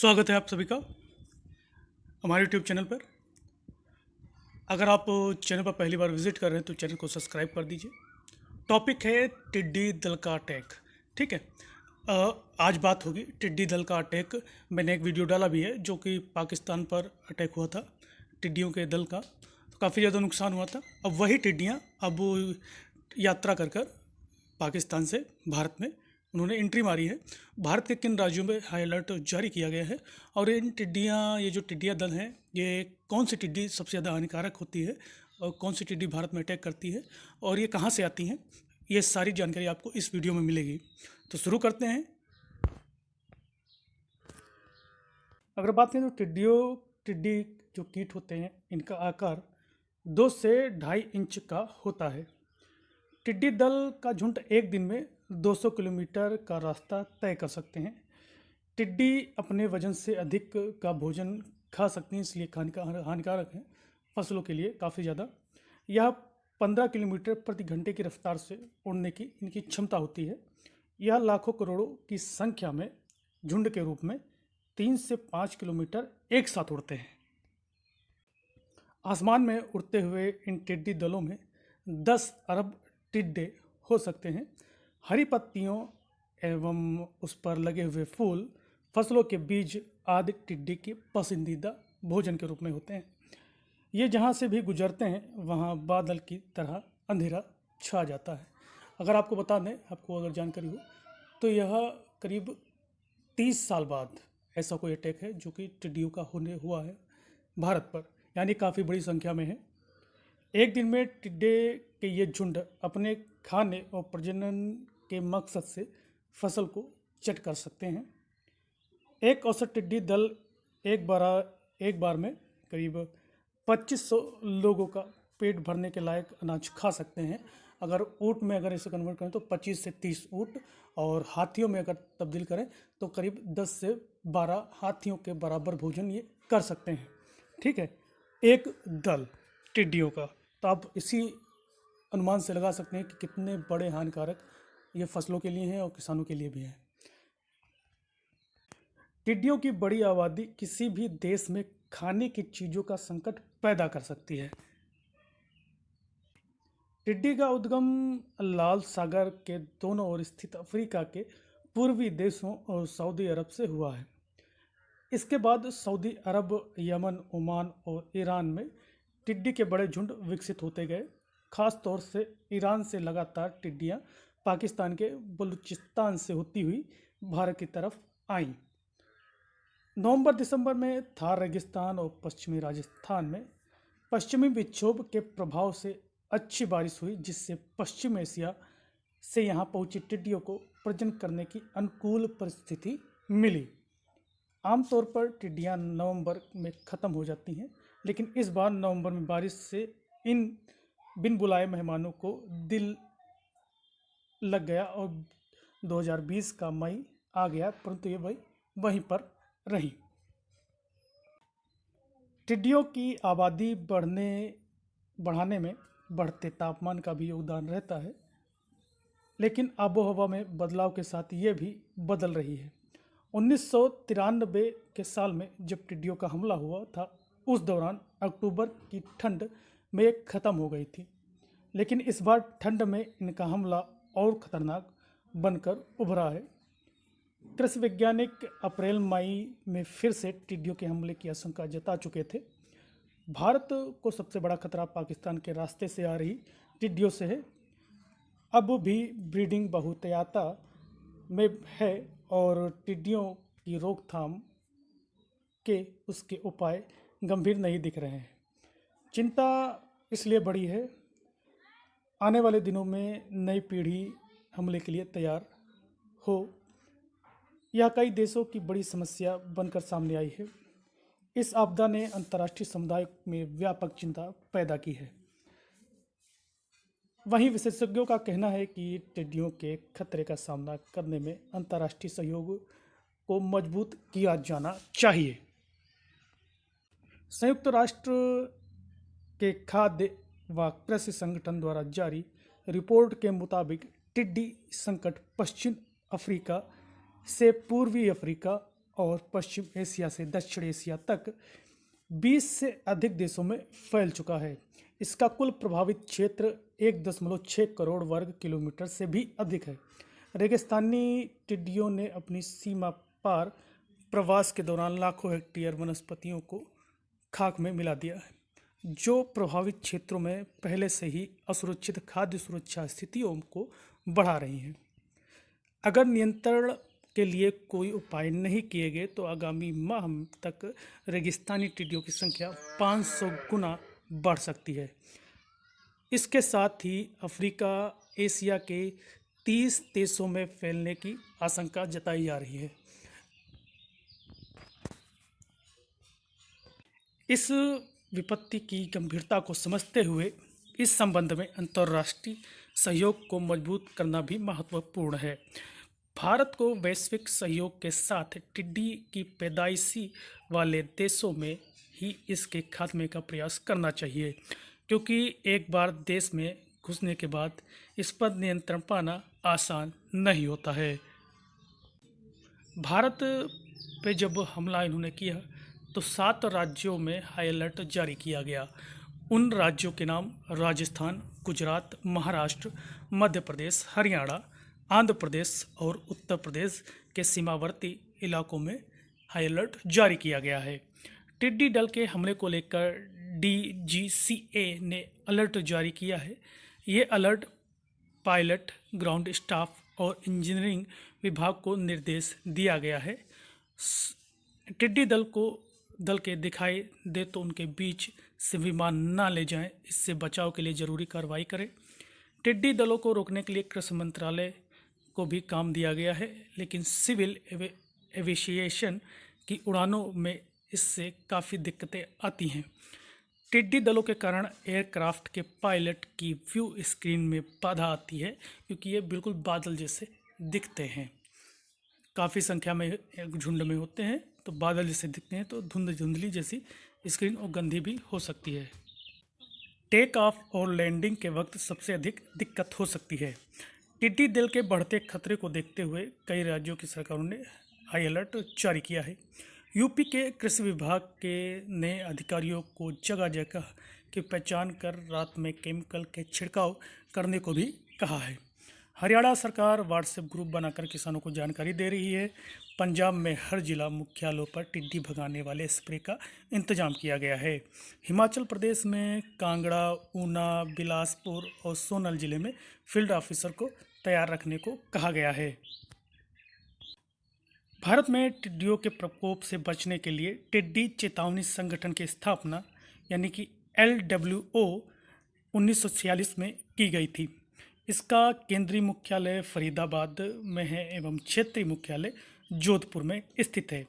स्वागत है आप सभी का हमारे यूट्यूब चैनल पर। अगर आप चैनल पर पहली बार विजिट कर रहे हैं तो चैनल को सब्सक्राइब कर दीजिए। टॉपिक है टिड्डी दल का अटैक। ठीक है। आज बात होगी टिड्डी दल का अटैक। मैंने एक वीडियो डाला भी है जो कि पाकिस्तान पर अटैक हुआ था टिड्डियों के दल का, तो काफ़ी ज़्यादा नुकसान हुआ था। अब वही टिड्डियाँ अब यात्रा कर कर पाकिस्तान से भारत में उन्होंने एंट्री मारी है। भारत के किन राज्यों में हाई अलर्ट जारी किया गया है और ये जो टिड्डियाँ दल हैं, ये कौन सी टिड्डी सबसे ज़्यादा हानिकारक होती है और कौन सी टिड्डी भारत में अटैक करती है और ये कहाँ से आती हैं, ये सारी जानकारी आपको इस वीडियो में मिलेगी। तो शुरू करते हैं। अगर बात करें तो टिड्डी जो कीट होते हैं, इनका आकार 2 से 2.5 इंच का होता है। टिड्डी दल का झुंड एक दिन में 200 किलोमीटर का रास्ता तय कर सकते हैं। टिड्डी अपने वजन से अधिक का भोजन खा सकती हैं, इसलिए हानिकारक है फसलों के लिए काफ़ी ज़्यादा। यह 15 किलोमीटर प्रति घंटे की रफ्तार से उड़ने की इनकी क्षमता होती है। यह लाखों करोड़ों की संख्या में झुंड के रूप में 3 से 5 किलोमीटर एक साथ उड़ते हैं। आसमान में उड़ते हुए इन टिड्डी दलों में 10 अरब टिड्डे हो सकते हैं। हरी पत्तियों एवं उस पर लगे हुए फूल, फसलों के बीज आदि टिड्डी के पसंदीदा भोजन के रूप में होते हैं। ये जहाँ से भी गुजरते हैं वहाँ बादल की तरह अंधेरा छा जाता है। अगर आपको बता दें, आपको अगर जानकारी हो तो यह करीब 30 साल बाद ऐसा कोई अटैक है जो कि टिड्डियों का होने हुआ है भारत पर, यानी काफ़ी बड़ी संख्या में है। एक दिन में टिड्डे के ये झुंड अपने खाने और प्रजनन के मकसद से फसल को चट कर सकते हैं। एक औसत टिड्डी दल एक बार में करीब 2500 लोगों का पेट भरने के लायक अनाज खा सकते हैं। अगर ऊँट में अगर इसे कन्वर्ट करें तो 25 से 30 ऊँट, और हाथियों में अगर तब्दील करें तो करीब 10 से 12 हाथियों के बराबर भोजन ये कर सकते हैं। ठीक है, एक दल टिड्डियों का। तो आप इसी अनुमान से लगा सकते हैं कि कितने बड़े हानिकारक ये फसलों के लिए हैं और किसानों के लिए भी हैं। टिड्डियों की बड़ी आबादी किसी भी देश में खाने की चीज़ों का संकट पैदा कर सकती है। टिड्डी का उद्गम लाल सागर के दोनों ओर स्थित अफ्रीका के पूर्वी देशों और सऊदी अरब से हुआ है। इसके बाद सऊदी अरब, यमन, ओमान और ईरान में टिड्डी के बड़े झुंड विकसित होते गए। खास तौर से ईरान से लगातार टिड्डियाँ पाकिस्तान के बलूचिस्तान से होती हुई भारत की तरफ आईं। नवंबर-दिसंबर में थार रेगिस्तान और पश्चिमी राजस्थान में पश्चिमी विक्षोभ के प्रभाव से अच्छी बारिश हुई, जिससे पश्चिम एशिया से यहाँ पहुंची टिड्डियों को प्रजनन करने की अनुकूल परिस्थिति मिली। आमतौर पर टिड्डियाँ नवंबर में ख़त्म हो जाती हैं, लेकिन इस बार नवंबर में बारिश से इन बिन बुलाए मेहमानों को दिल लग गया और 2020 का मई आ गया, परंतु ये वहीं पर रही। टिड्डियों की आबादी बढ़ाने में बढ़ते तापमान का भी योगदान रहता है, लेकिन आबोहवा में बदलाव के साथ ये भी बदल रही है। 1993 के साल में जब टिड्डियों का हमला हुआ था, उस दौरान अक्टूबर की ठंड में ये ख़त्म हो गई थी, लेकिन इस बार ठंड में इनका हमला और ख़तरनाक बनकर उभरा है। कृषि वैज्ञानिक अप्रैल मई में फिर से टिड्डियों के हमले की आशंका जता चुके थे। भारत को सबसे बड़ा खतरा पाकिस्तान के रास्ते से आ रही टिड्डियों से है। अब भी ब्रीडिंग बहुतायत में है और टिड्डियों की रोकथाम के उसके उपाय गंभीर नहीं दिख रहे हैं। चिंता इसलिए बढ़ी है, आने वाले दिनों में नई पीढ़ी हमले के लिए तैयार हो। यह कई देशों की बड़ी समस्या बनकर सामने आई है। इस आपदा ने अंतर्राष्ट्रीय समुदाय में व्यापक चिंता पैदा की है। वहीं विशेषज्ञों का कहना है कि टिड्डियों के खतरे का सामना करने में अंतर्राष्ट्रीय सहयोग को मजबूत किया जाना चाहिए। संयुक्त राष्ट्र के खाद्य व कृषि संगठन द्वारा जारी रिपोर्ट के मुताबिक टिड्डी संकट पश्चिम अफ्रीका से पूर्वी अफ्रीका और पश्चिम एशिया से दक्षिण एशिया तक 20 से अधिक देशों में फैल चुका है। इसका कुल प्रभावित क्षेत्र 1.6 करोड़ वर्ग किलोमीटर से भी अधिक है। रेगिस्तानी टिड्डियों ने अपनी सीमा पार प्रवास के दौरान लाखों हेक्टेयर वनस्पतियों को खाक में मिला दिया है, जो प्रभावित क्षेत्रों में पहले से ही असुरक्षित खाद्य सुरक्षा स्थितियों को बढ़ा रही हैं। अगर नियंत्रण के लिए कोई उपाय नहीं किए गए तो आगामी माह तक रेगिस्तानी टिड्डियों की संख्या 500 गुना बढ़ सकती है। इसके साथ ही अफ्रीका, एशिया के 30 देशों में फैलने की आशंका जताई जा रही है। इस विपत्ति की गंभीरता को समझते हुए इस संबंध में अंतर्राष्ट्रीय सहयोग को मजबूत करना भी महत्वपूर्ण है। भारत को वैश्विक सहयोग के साथ टिड्डी की पैदाइशी वाले देशों में ही इसके खात्मे का प्रयास करना चाहिए, क्योंकि एक बार देश में घुसने के बाद इस पर नियंत्रण पाना आसान नहीं होता है। भारत पे जब हमला इन्होंने किया तो 7 राज्यों में हाई अलर्ट जारी किया गया। उन राज्यों के नाम राजस्थान, गुजरात, महाराष्ट्र, मध्य प्रदेश, हरियाणा, आंध्र प्रदेश और उत्तर प्रदेश के सीमावर्ती इलाकों में हाई अलर्ट जारी किया गया है। टिड्डी दल के हमले को लेकर DGCA ने अलर्ट जारी किया है। ये अलर्ट पायलट, ग्राउंड स्टाफ और इंजीनियरिंग विभाग को निर्देश दिया गया है। टिड्डी दल के दिखाई दे तो उनके बीच से विमान ना ले जाएं, इससे बचाव के लिए ज़रूरी कार्रवाई करें। टिड्डी दलों को रोकने के लिए कृषि मंत्रालय को भी काम दिया गया है, लेकिन सिविल एविएशन की उड़ानों में इससे काफ़ी दिक्कतें आती हैं। टिड्डी दलों के कारण एयरक्राफ्ट के पायलट की व्यू स्क्रीन में बाधा आती है, क्योंकि ये बिल्कुल बादल जैसे दिखते हैं। काफ़ी संख्या में झुंड में होते हैं तो बादल जैसे दिखते हैं, तो धुंधली जैसी स्क्रीन और गंदी भी हो सकती है। टेक ऑफ और लैंडिंग के वक्त सबसे अधिक दिक्कत हो सकती है। टिड्डी दल के बढ़ते खतरे को देखते हुए कई राज्यों की सरकारों ने हाई अलर्ट जारी किया है। यूपी के कृषि विभाग के ने अधिकारियों को जगह जगह की पहचान कर रात में केमिकल के छिड़काव करने को भी कहा है। हरियाणा सरकार व्हाट्सएप ग्रुप बनाकर किसानों को जानकारी दे रही है। पंजाब में हर जिला मुख्यालयों पर टिड्डी भगाने वाले स्प्रे का इंतजाम किया गया है। हिमाचल प्रदेश में कांगड़ा, ऊना, बिलासपुर और सोनल जिले में फील्ड ऑफिसर को तैयार रखने को कहा गया है। भारत में टिड्डियों के प्रकोप से बचने के लिए टिड्डी चेतावनी संगठन की स्थापना यानी कि LWO 1946 में की गई थी। इसका केंद्रीय मुख्यालय फरीदाबाद में है एवं क्षेत्रीय मुख्यालय जोधपुर में स्थित है।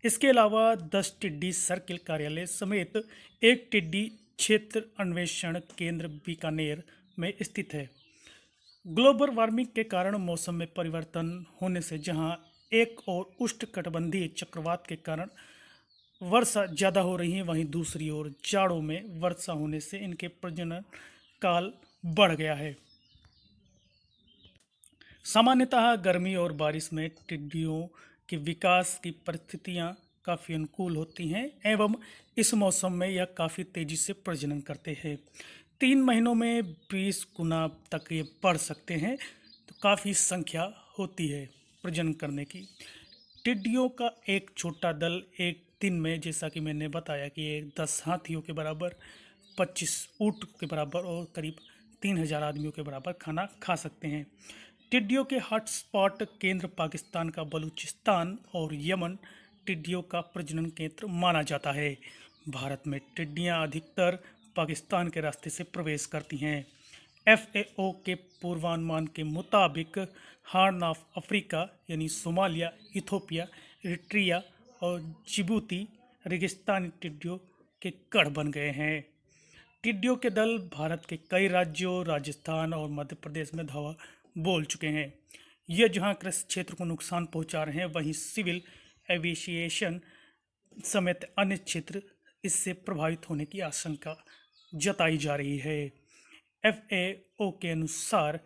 इसके अलावा 10 टिड्डी सर्किल कार्यालय समेत एक टिड्डी क्षेत्र अन्वेषण केंद्र बीकानेर में स्थित है। ग्लोबल वार्मिंग के कारण मौसम में परिवर्तन होने से जहां एक और उष्णकटिबंधीय चक्रवात के कारण वर्षा ज़्यादा हो रही है, वहीं दूसरी ओर जाड़ों में वर्षा होने से इनके प्रजनन काल बढ़ गया है। सामान्यतः गर्मी और बारिश में टिड्डियों के विकास की परिस्थितियां काफ़ी अनुकूल होती हैं एवं इस मौसम में यह काफ़ी तेज़ी से प्रजनन करते हैं। 3 महीनों में 20 गुना तक ये बढ़ सकते हैं, तो काफ़ी संख्या होती है प्रजनन करने की। टिड्डियों का एक छोटा दल एक दिन में, जैसा कि मैंने बताया कि ये 10 हाथियों के बराबर, 25 ऊँट के बराबर और करीब 3000 आदमियों के बराबर खाना खा सकते हैं। टिड्डियों के हॉटस्पॉट केंद्र पाकिस्तान का बलूचिस्तान और यमन टिड्डियों का प्रजनन केंद्र माना जाता है। भारत में टिड्डियां अधिकतर पाकिस्तान के रास्ते से प्रवेश करती हैं। FAO के पूर्वानुमान के मुताबिक हॉर्न ऑफ अफ्रीका यानी सोमालिया, इथोपिया, इरिट्रिया और जिबूती रेगिस्तानी टिड्डियों के गढ़ बन गए हैं। टिड्डियों के दल भारत के कई राज्यों, राजस्थान और मध्य प्रदेश में धावा बोल चुके हैं। ये जहां कृषि क्षेत्र को नुकसान पहुंचा रहे हैं, वहीं सिविल एविएशन समेत अन्य क्षेत्र इससे प्रभावित होने की आशंका जताई जा रही है। FAO के अनुसार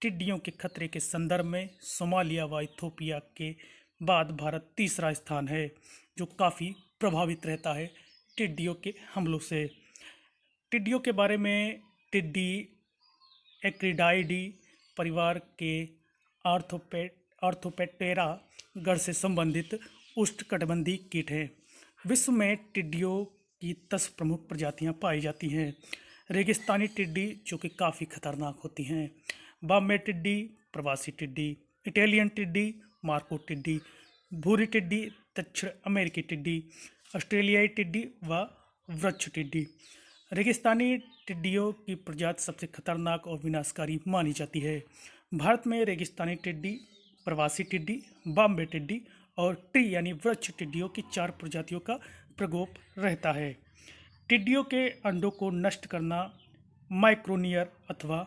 टिड्डियों के खतरे के संदर्भ में सोमालिया व इथोपिया के बाद भारत तीसरा स्थान है, जो काफ़ी प्रभावित रहता है टिड्डियों के हमलों से। टिड्डियों के बारे में, टिड्डी एक्रिडाइडी परिवार के आर्थोपेटेरा गण से संबंधित उष्णकटिबंधीय कीट हैं। विश्व में टिड्डियों की 10 प्रमुख प्रजातियां पाई जाती हैं। रेगिस्तानी टिड्डी, जो कि काफ़ी खतरनाक होती हैं, बॉम्बे टिड्डी, प्रवासी टिड्डी, इटालियन टिड्डी, मार्को टिड्डी, भूरी टिड्डी, दक्षिण अमेरिकी टिड्डी, ऑस्ट्रेलियाई टिड्डी व वृक्ष टिड्डी। रेगिस्तानी टिड्डियों की प्रजाति सबसे खतरनाक और विनाशकारी मानी जाती है। भारत में रेगिस्तानी टिड्डी, प्रवासी टिड्डी, बॉम्बे टिड्डी और ट्री यानी वृक्ष टिड्डियों की 4 प्रजातियों का प्रकोप रहता है। टिड्डियों के अंडों को नष्ट करना माइक्रोनियर अथवा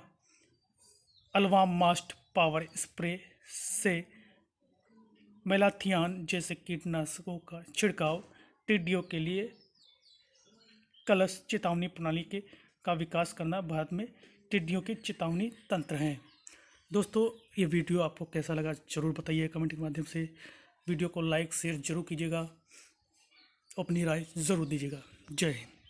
अल्वामास्ट पावर स्प्रे से मेलाथियान जैसे कीटनाशकों का छिड़काव टिड्डियों के लिए कलश चेतावनी प्रणाली का विकास करना भारत में टिड्डियों के चेतावनी तंत्र हैं। दोस्तों, ये वीडियो आपको कैसा लगा ज़रूर बताइए कमेंट के माध्यम से। वीडियो को लाइक शेयर जरूर कीजिएगा, अपनी राय ज़रूर दीजिएगा। जय हिंद।